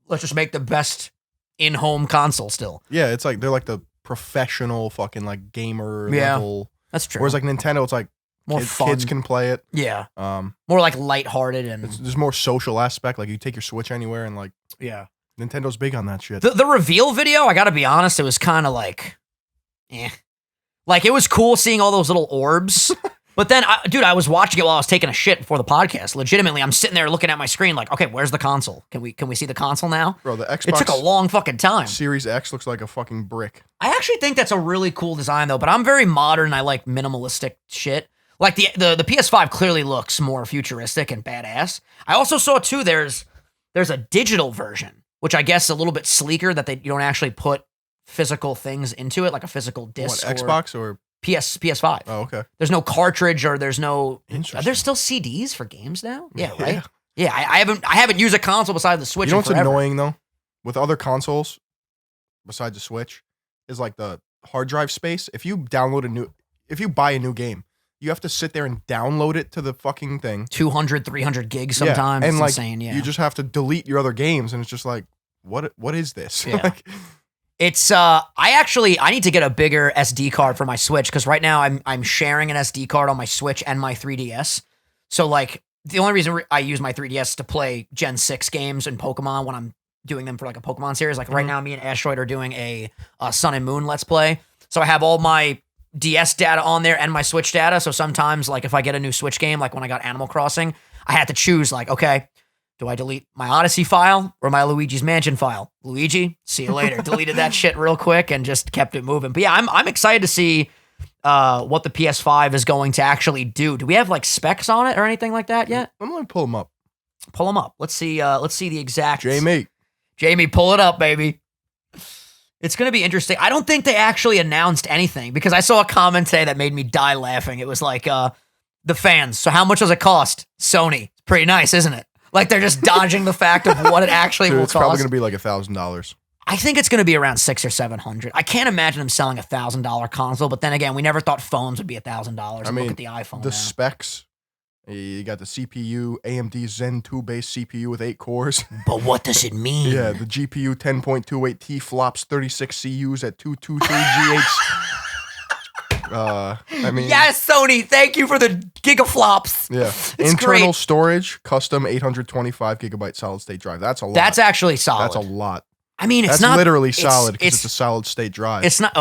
let's just make the best in-home console still. Yeah, it's like they're like the professional fucking like gamer level. That's true. Whereas like Nintendo, it's like more fun. Kids can play it. Yeah. More like lighthearted and there's more social aspect. Like you take your Switch anywhere and like Nintendo's big on that shit. The reveal video, I got to be honest, it was kind of like, like it was cool seeing all those little orbs. But then, I was watching it while I was taking a shit before the podcast. Legitimately, I'm sitting there looking at my screen like, okay, where's the console? Can we see the console now? Bro, the Xbox It took a long fucking time. Series X looks like a fucking brick. I actually think that's a really cool design, though, but I'm very modern. I like minimalistic shit. Like, the PS5 clearly looks more futuristic and badass. I also saw, too, there's a digital version, which I guess is a little bit sleeker, that you don't actually put physical things into it, like a physical disc. What, Xbox or... PS5. Oh, okay. There's no cartridge or there's no. Interesting. Are there still CDs for games now? Yeah, right. Yeah, I haven't used a console besides the Switch. You know what's forever. annoying though, with other consoles, besides the Switch, is like the hard drive space. If you buy a new game, you have to sit there and download it to the fucking thing. 200, 300 gigs sometimes. And it's like, insane. Yeah, you just have to delete your other games, and it's just like, what is this? Yeah. Like, it's I need to get a bigger SD card for my Switch because right now I'm sharing an SD card on my Switch and my 3DS. So like the only reason I use my 3DS is to play Gen 6 games and Pokemon when I'm doing them for like a Pokemon series. Like right now, me and Asteroid are doing a Sun and Moon Let's Play. So I have all my DS data on there and my Switch data. So sometimes like if I get a new Switch game, like when I got Animal Crossing, I had to choose like, okay, do I delete my Odyssey file or my Luigi's Mansion file? Luigi, see you later. Deleted that shit real quick and just kept it moving. But yeah, I'm excited to see what the PS5 is going to actually do. Do we have like specs on it or anything like that yet? I'm gonna pull them up. Pull them up. Let's see the exact. Jamie, pull it up, baby. It's gonna be interesting. I don't think they actually announced anything because I saw a comment today that made me die laughing. It was like the fans. So how much does it cost? Sony. It's pretty nice, isn't it? Like they're just dodging the fact of what it actually will it's cost. Probably going to be like $1,000. I think it's going to be around $600 or $700. I can't imagine them selling $1,000 console, but then again, we never thought phones would be $1,000. I mean, look at the iPhone. The now. specs. You got the CPU, AMD Zen 2 based CPU with 8 cores. But what does it mean? Yeah, the GPU 10.28T flops 36 CUs at 223 GH. I mean, yes, Sony. Thank you for the gigaflops. Yeah, internal storage, custom 825 gigabyte solid state drive. That's a lot. That's actually solid. That's a lot. I mean, that's not literally solid because it's a solid state drive. It's not.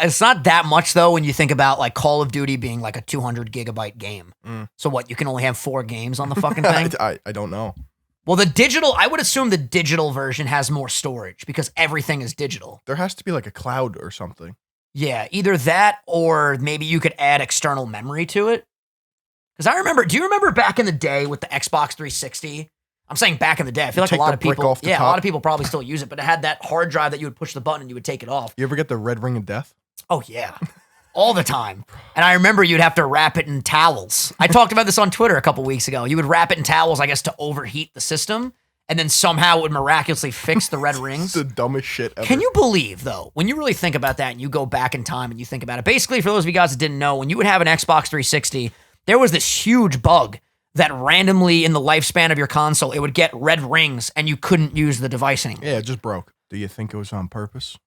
It's not that much though when you think about like Call of Duty being like a 200 gigabyte game. So what? You can only have 4 games on the fucking thing. I don't know. Well, the digital. I would assume the digital version has more storage because everything is digital. There has to be like a cloud or something. Yeah, either that or maybe you could add external memory to it. Because do you remember back in the day with the Xbox 360? I'm saying back in the day. I feel like a lot of people, a lot of people probably still use it, but it had that hard drive that you would push the button and you would take it off. You ever get the red ring of death? Oh, yeah. All the time. And I remember you'd have to wrap it in towels. I talked about this on Twitter a couple weeks ago. You would wrap it in towels, I guess, to overheat the system. And then somehow it would miraculously fix the red rings. It's the dumbest shit ever. Can you believe, though, when you really think about that and you go back in time and you think about it, basically, for those of you guys that didn't know, when you would have an Xbox 360, there was this huge bug that randomly in the lifespan of your console, it would get red rings and you couldn't use the device anymore. Yeah, it just broke. Do you think it was on purpose?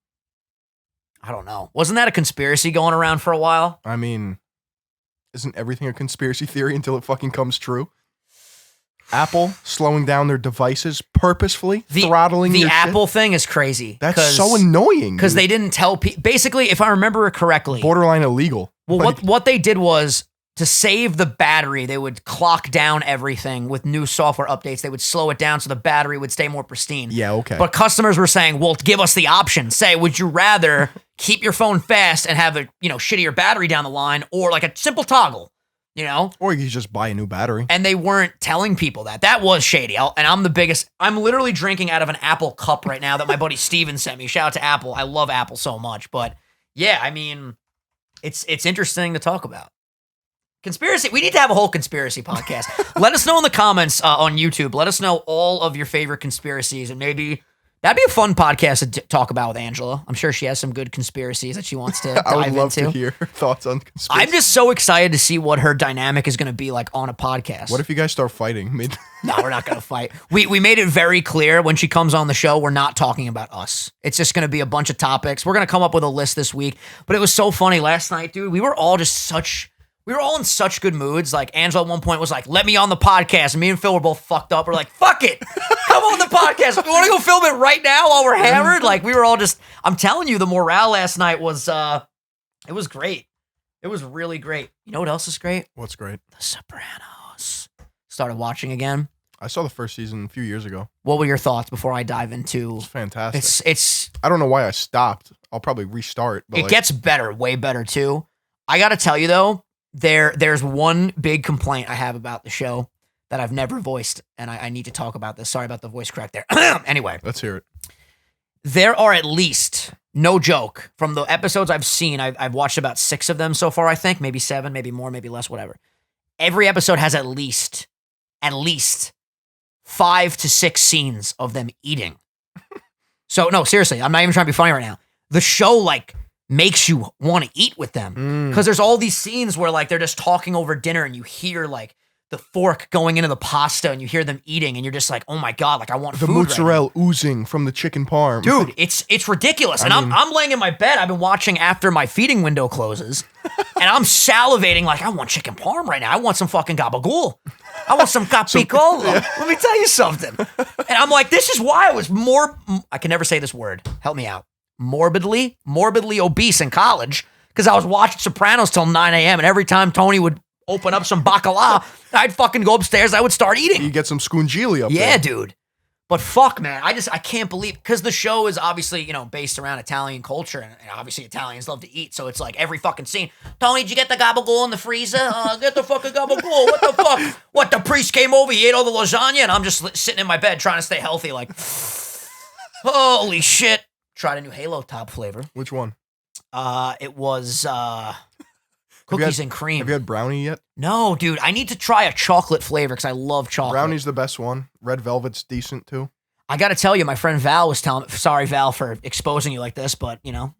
I don't know. Wasn't that a conspiracy going around for a while? I mean, isn't everything a conspiracy theory until it fucking comes true? Apple slowing down their devices purposefully, throttling the your Apple shit. thing is crazy. That's so annoying. Because they didn't tell people. Basically, if I remember it correctly, borderline illegal. Well, what they did was to save the battery, they would clock down everything with new software updates. They would slow it down so the battery would stay more pristine. Yeah, okay. But customers were saying, well, give us the option. Say, would you rather keep your phone fast and have a shittier battery down the line, or like a simple toggle, Or you just buy a new battery. And they weren't telling people that. That was shady. I'm literally drinking out of an Apple cup right now that my buddy Steven sent me. Shout out to Apple. I love Apple so much. But yeah, I mean, it's interesting to talk about. Conspiracy. We need to have a whole conspiracy podcast. Let us know in the comments on YouTube. Let us know all of your favorite conspiracies, and maybe that'd be a fun podcast to talk about with Angela. I'm sure she has some good conspiracies that she wants to dive into. I would love to hear her thoughts on conspiracy. I'm just so excited to see what her dynamic is going to be like on a podcast. What if you guys start fighting? No, we're not going to fight. We made it very clear when she comes on the show, we're not talking about us. It's just going to be a bunch of topics. We're going to come up with a list this week. But it was so funny last night, dude. We were all in such good moods. Like, Angela at one point was like, let me on the podcast. And me and Phil were both fucked up. We're like, fuck it. Come on the podcast. We want to go film it right now while we're hammered. Like, we were all just, I'm telling you, the morale last night was, it was great. It was really great. You know what else is great? What's great? The Sopranos. Started watching again. I saw the first season a few years ago. What were your thoughts before I dive into? It's fantastic. It's. I don't know why I stopped. I'll probably restart. But it gets better, way better too. I got to tell you though, there's one big complaint I have about the show that I've never voiced, and I need to talk about this. Sorry about the voice crack there. Anyway. Let's hear it. There are at least, no joke, from the episodes I've seen, I've watched about 6 of them so far, I think. Maybe 7, maybe more, maybe less, whatever. Every episode has at least 5 to 6 scenes of them eating. So, no, seriously, I'm not even trying to be funny right now. The show, like, makes you want to eat with them. Because there's all these scenes where, like, they're just talking over dinner and you hear, like, the fork going into the pasta and you hear them eating and you're just like, oh my God, like, I want the food mozzarella right now. oozing from the chicken parm. Dude, it's ridiculous. And I'm laying in my bed. I've been watching after my feeding window closes and I'm salivating like, I want chicken parm right now. I want some fucking gabagool. I want some capicola. Let me tell you something. And I'm like, this is why I was I can never say this word. Help me out. Morbidly obese in college because I was watching Sopranos till 9 a.m. and every time Tony would open up some bacala, I'd fucking go upstairs. I would start eating. You get some scungili up there. Yeah, dude. But fuck, man, I can't believe, because the show is obviously, based around Italian culture, and obviously Italians love to eat, so it's like every fucking scene. Tony, did you get the gabagool in the freezer? Get the fucking gabagool. What the fuck? What, the priest came over, he ate all the lasagna, and I'm just sitting in my bed trying to stay healthy, like, holy shit. Tried a new Halo Top flavor. Which one? It was cookies and cream. Have you had brownie yet? No, dude. I need to try a chocolate flavor because I love chocolate. Brownie's the best one. Red velvet's decent too. I got to tell you, my friend Val was telling me, sorry, Val, for exposing you like this, but,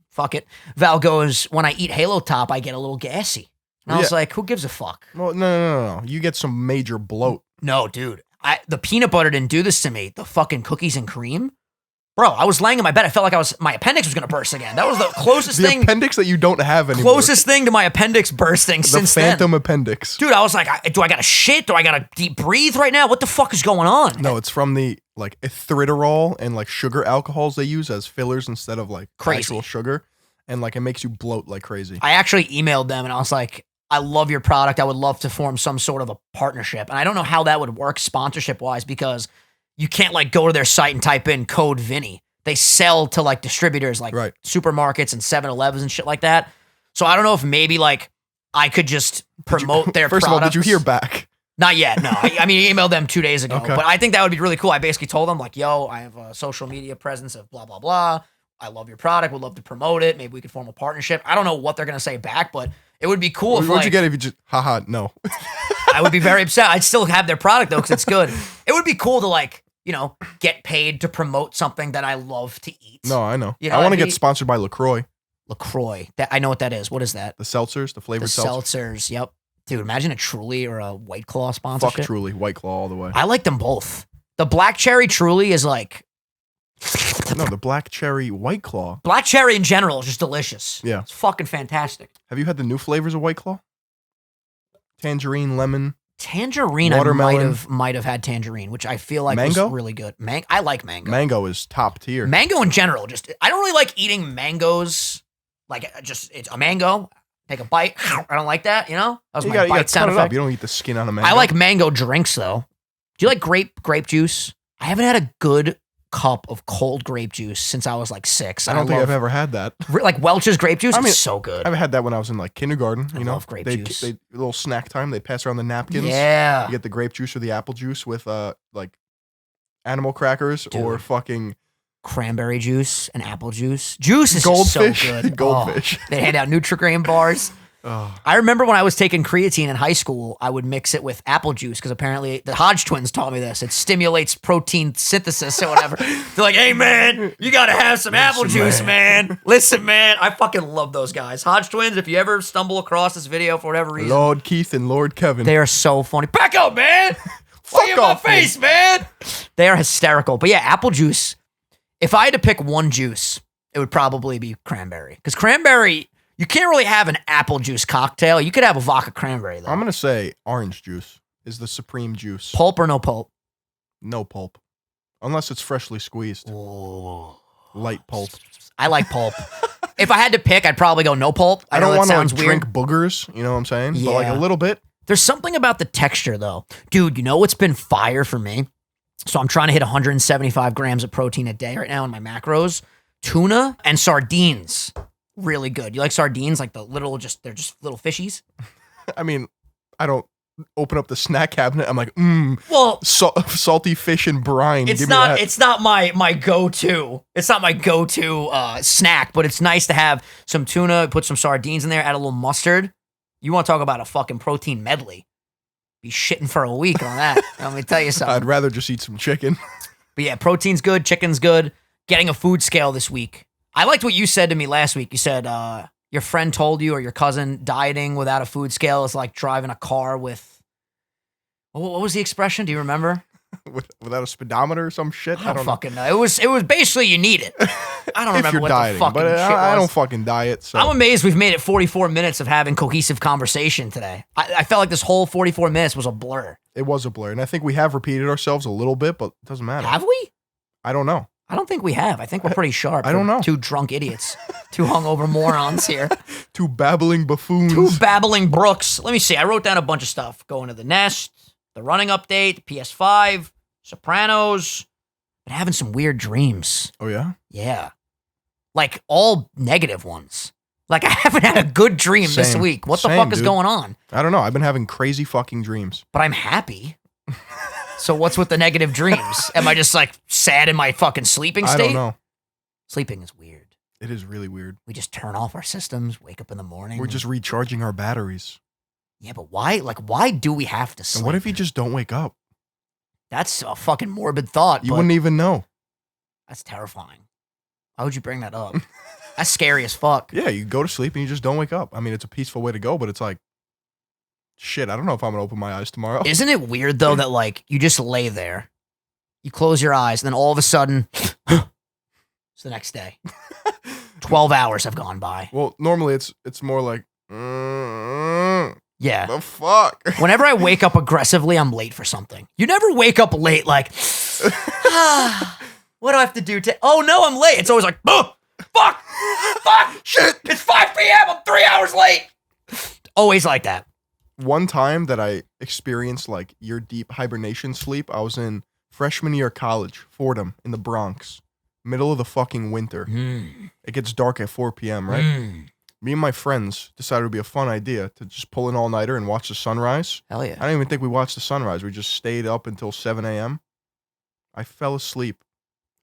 fuck it. Val goes, when I eat Halo Top, I get a little gassy. And I was like, who gives a fuck? Well, no. You get some major bloat. No, dude. The peanut butter didn't do this to me. The fucking cookies and cream. Bro, I was laying in my bed. I felt like my appendix was going to burst again. That was the closest thing. The appendix that you don't have anymore. Closest thing to my appendix bursting since then. The phantom appendix. Dude, I was like, do I got to shit? Do I got to deep breathe right now? What the fuck is going on? No, it's from the erythritol and sugar alcohols they use as fillers instead of actual sugar. And it makes you bloat like crazy. I actually emailed them and I was like, I love your product. I would love to form some sort of a partnership. And I don't know how that would work sponsorship wise because you can't go to their site and type in code Vinny. They sell to distributors right. Supermarkets and 7-Elevens and shit like that. So I don't know if maybe I could just promote their First products. of all, did you hear back? Not yet, no. I mean, I emailed them 2 days ago. Okay. But I think that would be really cool. I basically told them yo, I have a social media presence of blah, blah, blah. I love your product. Would love to promote it. Maybe we could form a partnership. I don't know what they're going to say back, but it would be cool if What'd you get if you just, haha, no. I would be very upset. I'd still have their product though because it's good. It would be cool to get paid to promote something that I love to eat. No, I know. You know I want to what I get sponsored by LaCroix. LaCroix. I know what that is. What is that? The seltzers, the flavored seltzers. Yep. Dude, imagine a Truly or a White Claw sponsorship. Fuck Truly, White Claw all the way. I like them both. The Black Cherry Truly is No, the Black Cherry White Claw. Black Cherry in general is just delicious. Yeah. It's fucking fantastic. Have you had the new flavors of White Claw? Tangerine, lemon. Tangerine, Watermelon. I might have had tangerine, which I feel like Mango? was really good. I like mango. Mango is top tier. Mango in general, I don't really like eating mangoes. Like it's a mango, take a bite. I don't like that. You know, that was you my gotta bite sound cut it up. effect. You don't eat the skin on a mango. I like mango drinks though. Do you like grape juice? I haven't had a good cup of cold grape juice since I was like 6. I don't think I've ever had that. Like Welch's grape juice. I mean, is so good. I've had that when I was in like kindergarten. I love grape juice. They little snack time. They pass around the napkins. Yeah. You get the grape juice or the apple juice with like animal crackers or fucking cranberry juice and apple juice. Juice is goldfish. So good. Goldfish. They hand out Nutri-Grain bars. Oh. I remember when I was taking creatine in high school, I would mix it with apple juice because apparently the Hodge twins taught me this. It stimulates protein synthesis or whatever. They're like, hey, man, you got to have some apple juice, man. Listen, man. I fucking love those guys. Hodge twins, if you ever stumble across this video for whatever reason. Lord Keith and Lord Kevin. They are so funny. Back up, man. Fuck in my face, man. They are hysterical. But yeah, apple juice. If I had to pick one juice, it would probably be cranberry. Because cranberry, you can't really have an apple juice cocktail. You could have a vodka cranberry, though. I'm going to say orange juice is the supreme juice. Pulp or no pulp? No pulp. Unless it's freshly squeezed. Oh. Light pulp. I like pulp. If I had to pick, I'd probably go no pulp. I don't want to like weird. drink boogers, you know what I'm saying? Yeah. But like a little bit. There's something about the texture, though. Dude, you know what's been fire for me? So I'm trying to hit 175 grams of protein a day right now in my macros. Tuna and sardines. Really good. You like sardines? Like they're just little fishies? I mean, I don't open up the snack cabinet. I'm like, well, salty fish and brine. It's not my go-to. It's not my go-to snack, but it's nice to have some tuna, put some sardines in there, add a little mustard. You want to talk about a fucking protein medley. Be shitting for a week on that. Let me tell you something. I'd rather just eat some chicken. But yeah, protein's good, chicken's good. Getting a food scale this week. I liked what you said to me last week. You said your friend told you, or your cousin, dieting without a food scale is like driving a car with, what was the expression? Do you remember? Without a speedometer or some shit? I don't fucking know. It was basically you need it. I don't remember what dieting, the fucking but shit was. I don't fucking diet. So. I'm amazed we've made it 44 minutes of having cohesive conversation today. I felt like this whole 44 minutes was a blur. It was a blur. And I think we have repeated ourselves a little bit, but it doesn't matter. Have we? I don't know. I don't think we have. I think we're pretty sharp. I don't know. Two drunk idiots. Two hungover morons here. Two babbling buffoons. Two babbling brooks. Let me see. I wrote down a bunch of stuff. Going to the Nest, the running update, the PS5, Sopranos. Been having some weird dreams. Oh, yeah? Yeah. Like all negative ones. Like I haven't had a good dream this week. What the fuck is going on? I don't know. I've been having crazy fucking dreams. But I'm happy. So what's with the negative dreams? Am I just like sad in my fucking sleeping state? I don't know. Sleeping is weird. It is really weird. We just turn off our systems, wake up in the morning. We're just recharging our batteries. Yeah, but why? Like, why do we have to sleep? And what if you just don't wake up? That's a fucking morbid thought. You wouldn't even know. That's terrifying. Why would you bring that up? That's scary as fuck. Yeah, you go to sleep and you just don't wake up. I mean, it's a peaceful way to go, but it's like, shit, I don't know if I'm going to open my eyes tomorrow. Isn't it weird, though, that, like, you just lay there, you close your eyes, and then all of a sudden, it's the next day. 12 hours have gone by. Well, normally it's more like, yeah. the fuck? Whenever I wake up aggressively, I'm late for something. You never wake up late like, what do I have to do? Oh, no, I'm late. It's always like, oh, fuck, shit. It's 5 p.m. I'm 3 hours late. Always like that. One time that I experienced like your deep hibernation sleep, I was in freshman year college, Fordham in the Bronx, middle of the fucking winter. It gets dark at 4 p.m., right? Me and my friends decided it would be a fun idea to just pull an all-nighter and watch the sunrise. Hell yeah. I don't even think we watched the sunrise. We just stayed up until 7 a.m. I fell asleep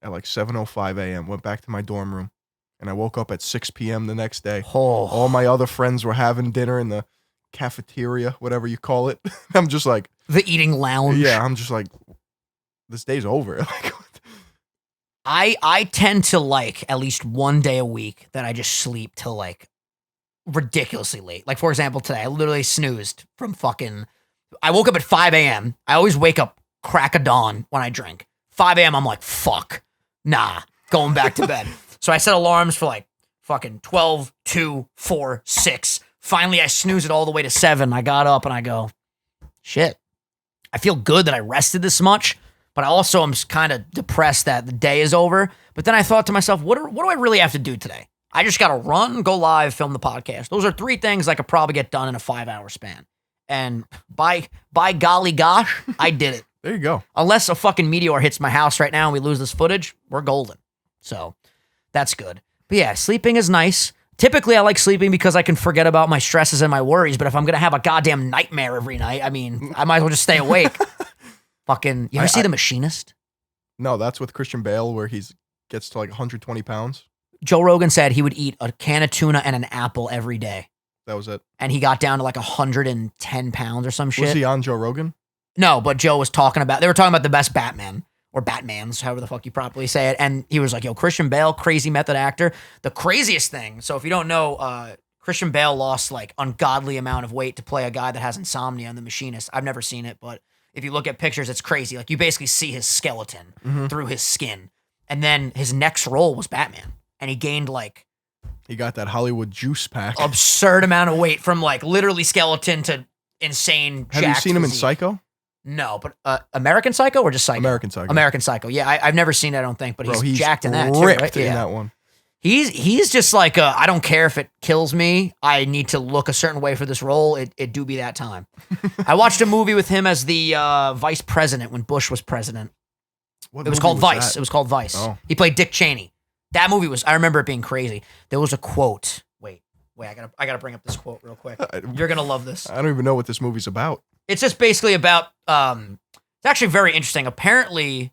at like 7:05 a.m., went back to my dorm room, and I woke up at 6 p.m. the next day. Oh. All my other friends were having dinner in the cafeteria, whatever you call it. I'm just like... The eating lounge. Yeah, I'm just like, this day's over. Like, I tend to like at least one day a week that I just sleep till like ridiculously late. Like, for example, today, I literally snoozed from fucking... I woke up at 5 a.m. I always wake up crack of dawn when I drink. 5 a.m., I'm like, fuck. Nah, going back to bed. So I set alarms for like fucking 12, 2, 4, 6. Finally, I snooze it all the way to 7. I got up and I go, shit, I feel good that I rested this much, but I also am kind of depressed that the day is over. But then I thought to myself, what do I really have to do today? I just got to run, go live, film the podcast. Those are 3 things I could probably get done in a 5-hour span. And by golly gosh, I did it. There you go. Unless a fucking meteor hits my house right now and we lose this footage, we're golden. So that's good. But yeah, sleeping is nice. Typically, I like sleeping because I can forget about my stresses and my worries. But if I'm going to have a goddamn nightmare every night, I mean, I might as well just stay awake. Fucking, you ever see The Machinist? No, that's with Christian Bale where he gets to like 120 pounds. Joe Rogan said he would eat a can of tuna and an apple every day. That was it. And he got down to like 110 pounds or some shit. Was he on Joe Rogan? No, but Joe was talking about, they were talking about the best Batman, or Batmans, however the fuck you properly say it. And he was like, yo, Christian Bale, crazy method actor. The craziest thing, so if you don't know, Christian Bale lost like ungodly amount of weight to play a guy that has insomnia in The Machinist. I've never seen it, but if you look at pictures, it's crazy. Like you basically see his skeleton through his skin. And then his next role was Batman. And he gained like... He got that Hollywood juice pack. Absurd amount of weight from like literally skeleton to insane Have you seen him in Psycho? No, but American Psycho or just Psycho? American Psycho. American Psycho. Yeah, I've never seen it, I don't think, but he's jacked in that too, ripped right? in Yeah. that one. He's just like, I don't care if it kills me. I need to look a certain way for this role. It do be that time. I watched a movie with him as the vice president when Bush was president. What It was movie called Vice. that? It was called Vice. Oh. He played Dick Cheney. That movie was, I remember it being crazy. There was a quote. Wait, I gotta bring up this quote real quick. You're gonna love this. I don't even know what this movie's about. It's just basically about, it's actually very interesting. Apparently,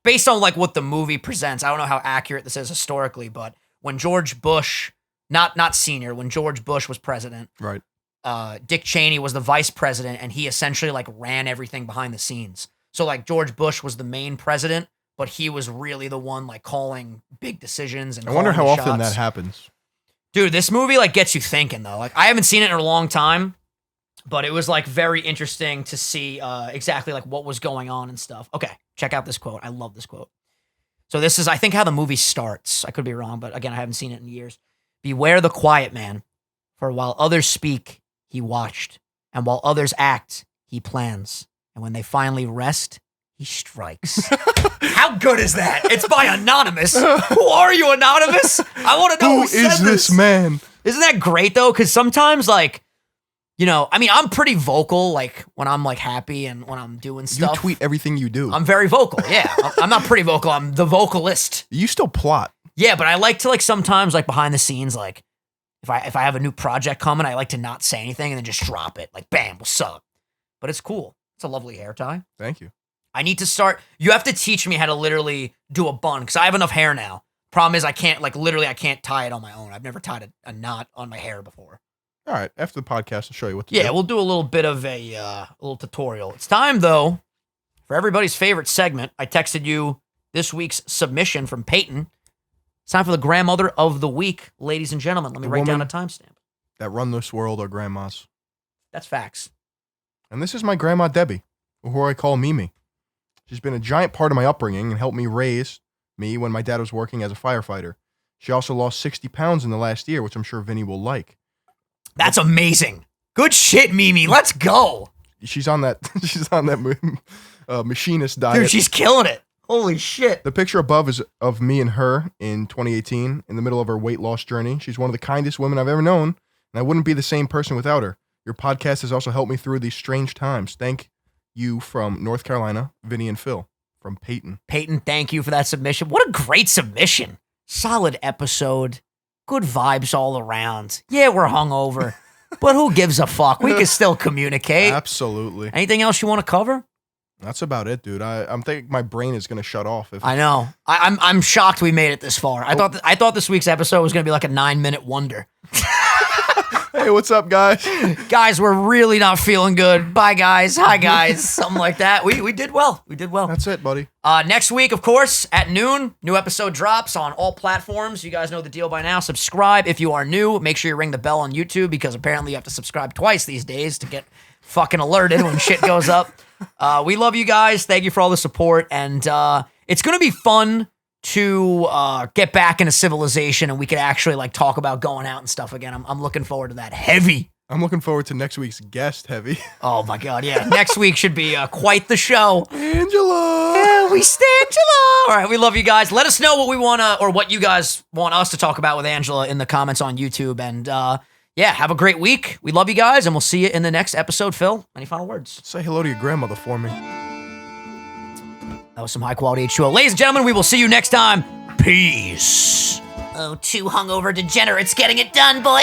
based on like what the movie presents, I don't know how accurate this is historically, but when George Bush, not senior, when George Bush was president, Right. Dick Cheney was the vice president, and he essentially like ran everything behind the scenes. So like George Bush was the main president, but he was really the one like calling big decisions. And I wonder how calling the often shots. that happens. Dude, this movie like gets you thinking though. Like I haven't seen it in a long time, but it was like very interesting to see exactly like what was going on and stuff. Okay, check out this quote. I love this quote. So this is, I think, how the movie starts. I could be wrong, but again, I haven't seen it in years. Beware the quiet man, for while others speak, he watched, and while others act, he plans, and when they finally rest, he strikes. How good is that? It's by Anonymous. Who are you, Anonymous? I want to know who said is this man? Isn't that great though? Because sometimes, like, you know, I mean, I'm pretty vocal, like when I'm like happy and when I'm doing stuff. You tweet everything you do. I'm very vocal. Yeah, I'm not pretty vocal. I'm the vocalist. You still plot. Yeah, but I like to like sometimes like behind the scenes, like if I have a new project coming, I like to not say anything and then just drop it. Like, bam, what's up? But it's cool. It's a lovely hair tie. Thank you. I need to start. You have to teach me how to literally do a bun because I have enough hair now. Problem is, I can't like literally. I can't tie it on my own. I've never tied a knot on my hair before. All right. After the podcast, I'll show you what to do. Yeah, we'll do a little bit of a little tutorial. It's time though for everybody's favorite segment. I texted you this week's submission from Peyton. It's time for the grandmother of the week, ladies and gentlemen. Let me write down a timestamp. That run this world are grandmas. That's facts. And this is my grandma Debbie, who I call Mimi. She's been a giant part of my upbringing and helped me raise me when my dad was working as a firefighter. She also lost 60 pounds in the last year, which I'm sure Vinny will like. That's amazing. Good shit, Mimi. Let's go. She's on that. She's on that machinist diet. Dude, she's killing it. Holy shit. The picture above is of me and her in 2018 in the middle of her weight loss journey. She's one of the kindest women I've ever known, and I wouldn't be the same person without her. Your podcast has also helped me through these strange times. Thank you from North Carolina, Vinny and Phil, from Peyton. Peyton, thank you for that submission. What a great submission. Solid episode. Good vibes all around. Yeah, we're hungover, but who gives a fuck? We can still communicate. Absolutely. Anything else you want to cover? That's about it, dude. I'm thinking my brain is going to shut off. I know. I'm shocked we made it this far. I thought this week's episode was going to be like a 9-minute wonder. Hey, what's up, guys? Guys, we're really not feeling good. Bye, guys. Hi, guys. Something like that. We did well. We did well. That's it, buddy. Next week, of course, at noon, new episode drops on all platforms. You guys know the deal by now. Subscribe if you are new. Make sure you ring the bell on YouTube because apparently you have to subscribe twice these days to get fucking alerted when shit goes up. We love you guys. Thank you for all the support. And it's going to be fun to get back into civilization and we could actually like talk about going out and stuff again. I'm looking forward to that. Heavy I'm looking forward to next week's guest, Heavy. Oh my God, yeah. Next week should be quite the show. Angela. Yeah, we stay Angela. All right, we love you guys. Let us know what we want to, or what you guys want us to talk about with Angela in the comments on YouTube. And yeah, have a great week. We love you guys, and we'll see you in the next episode. Phil, any final words? Say hello to your grandmother for me. That was some high quality H2O. Ladies and gentlemen, we will see you next time. Peace. Oh, two hungover degenerates getting it done, boy.